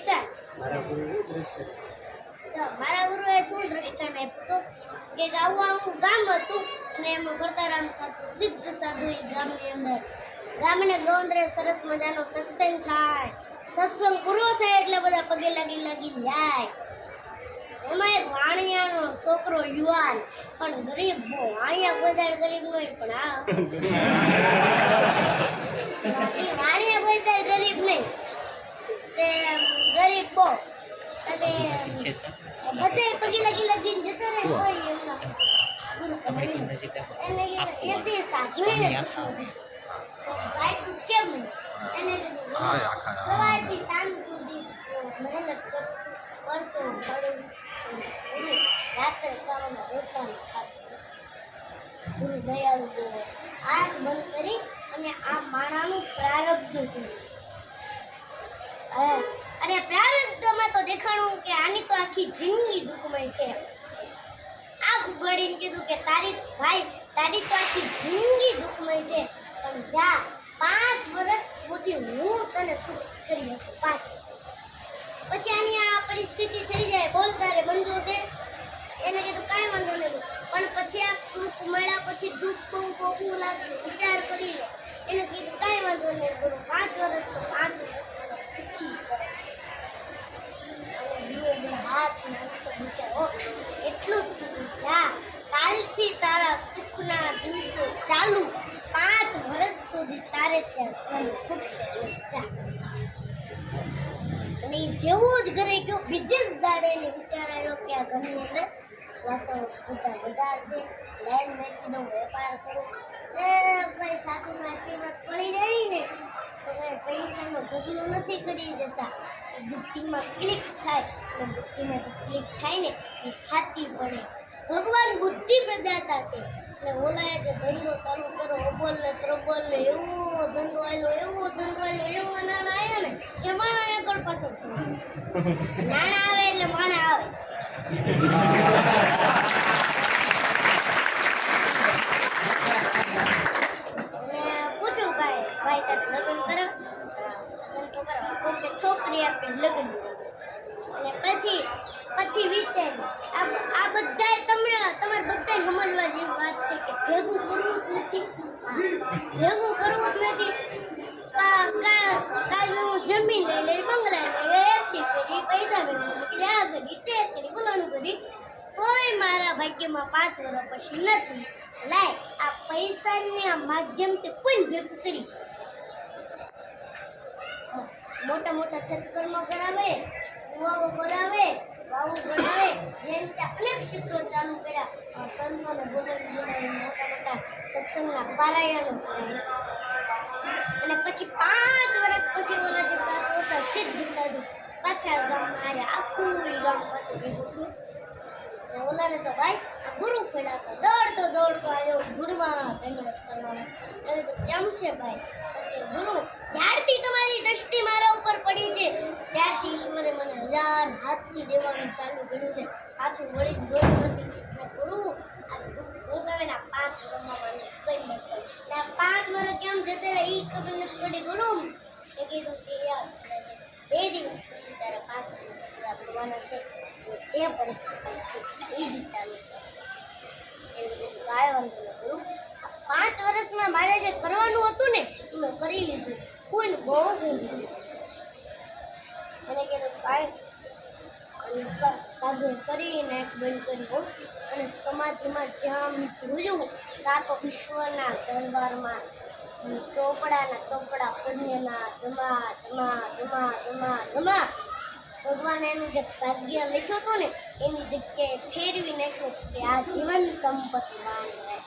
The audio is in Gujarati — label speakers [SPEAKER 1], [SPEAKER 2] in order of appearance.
[SPEAKER 1] દ્રષ્ટા મારા ગુરુએ શું દ્રષ્ટાને આપ્યું કે આવું આવું ગામ હતું અને એમાં ભરતારામ સાધુ સિદ્ધ સાધુ એ ગામની અંદર ગામને લોંદરે સરસ મજાનો સત્સંગ થાય. સત્સંગ પૂરો થાય એટલે બધા પગે લાગી જાય. એમાં એક વાણિયાનો છોકરો યુવાન પણ ગરીબ બહુ. વાણિયા કોઈ ગરીબ નહીં પણ વાણિયા કોઈ ગરીબ નહીં તે ગરીબ બહુ બધે પગે લાગીને જતો રહે. કોઈ એને એક દિવસ સાધુએ ભાઈ તું કેમ એને સવારથી સાંજ સુધી મહેનત કરશો રાત્રે ખાવાના રોટલા ખાતું. ગુરુ દયાળુ બોલો આંખ બંધ કરી અને આ માણાનું પ્રારબ્ધ હતું. અને પ્રારબ્ધમાં તો દેખાણું કે આની તો આખી જિંદગી દુઃખમય છે. આંખ ઉઘાડીને કીધું કે તારી તો આખી જિંદગી દુઃખમય છે પણ જા 5 વર્ષ સુધી હું તને સુખ કરી શકું. 5 પછી આની આ પરિસ્થિતિ થઈ જાય. બોલ તારે બંધો છે એને કીધું કાંઈ વાંધો નથી પણ પછી આ સુખ મળ્યા પછી દુઃખ બહુ કોકું લાગશે વિચાર કરી લો. એને કીધું કાંઈ વાંધો નહીં ગુરુ 5 વર્ષ તો 5 વર્ષ સુખી કરે. હાથ મૂક્યા એટલું જ કીધું જા કાલથી તારા સુખના દિવસો ચાલુ. 5 વર્ષ સુધી તારે ત્યાં ઘર ખૂટશે. જા અને જેવું જ ઘરે ગયો બીજે જ દાડે એને વિચાર આવ્યો કે આ ઘરની અંદર વાસણ પૂરતા બધા છે લાઈન વેચી દઉં વેપાર કરું. કઈ સાધુના આશીર્વાદ પડી જાય ને તો કઈ પૈસાનો ઢગલો નથી કરી જતા. બુદ્ધિમાં ક્લિક થાય અને બુદ્ધિમાં જે ક્લિક થાય ને એ સાચી પડે. ભગવાન બુદ્ધિ પ્રદાતા છે. અને ઓલાએ જે ધંધો ચાલુ કર્યો ઓબોલ ને ત્રબોલ ને એવો ધંધો આવ્યો એવો નાણા આવ્યા ને કે માણા આગળ પાછળ નાણા આવે એટલે માણા આવે. પૂછું ભાઈ તારે લગ્ન કરો છોકરી આપી લગ્ન અને પછી વિચાર આ બધા તમારે બધા સમજવા જેવી વાત છે કે ભેગું કરવું જ નથી. કાલ હું જમીન લઈ બંગલા લઈ એફડી કરી પૈસા મેળવી આ કરી તે કરી બોલાનું કરી તોય મારા ભાગ્યમાં 5 વર્ષ પછી નથી. લાય આ પૈસાના માધ્યમથી કોઈ ભેગું કરી મોટા સત્કર્મ કરાવે કુવાઓ કરાવે વાવું બનાવે જેમ તે અનેક ક્ષેત્રો ચાલુ કર્યા. સંતોને બોલાવી મોટા સત્સંગના પારાયણો કરાય અને પછી 5 વર્ષ પછી ઓલા જે સાધુ હતા સિદ્ધ સાધુ પાછા ગામમાં આવ્યા. આખું ગામ પાછું ભેગું થયું. ઓલાને તો ભાઈ આ ગુરુ ફેલાતો દોડતો આવ્યો ગુરુમાં ધન્યવાદ કરવાનો. એટલે તો કેમ છે ભાઈ ગુરુ જ્યારથી તમારી દ્રષ્ટિ મારા ઉપર પડી છે ત્યારથી ઈશ્વરે મને 1000 હાથથી દેવાનું ચાલુ કર્યું છે. પાછું વળી જોયું નથી. ગુરુ હું કહે ને 5 વર્ષમાં મને ખબર નથી પડી. 5 વર્ષ કેમ જતે રહે એ ખબર નથી પડી. ગુરુ એ કીધું કે યાર 2 દિવસ પછી તારે 5 વર્ષ પૂરા કરવાના છે. જે પરિસ્થિતિ એ જ ચાલુ કાંઈ વાંધો નહીં ગુરુ. 5 વર્ષમાં મારે જે કરવાનું હતું ને એ મેં કરી લીધું. કોઈને બહુ ગમ્યું અને કે કાંઈ સાધુ કરીને બંધ કર્યું અને સમાધિમાં જામ જોયું ત્યાં તો ઈશ્વરના દરબારમાં ચોપડા પુણ્યના જમા ભગવાન એનું જે ભાગ્ય લખ્યું હતું ને એની જગ્યાએ ફેરવી નાખ્યું કે આ જીવન સંપત્તિવાન રહે.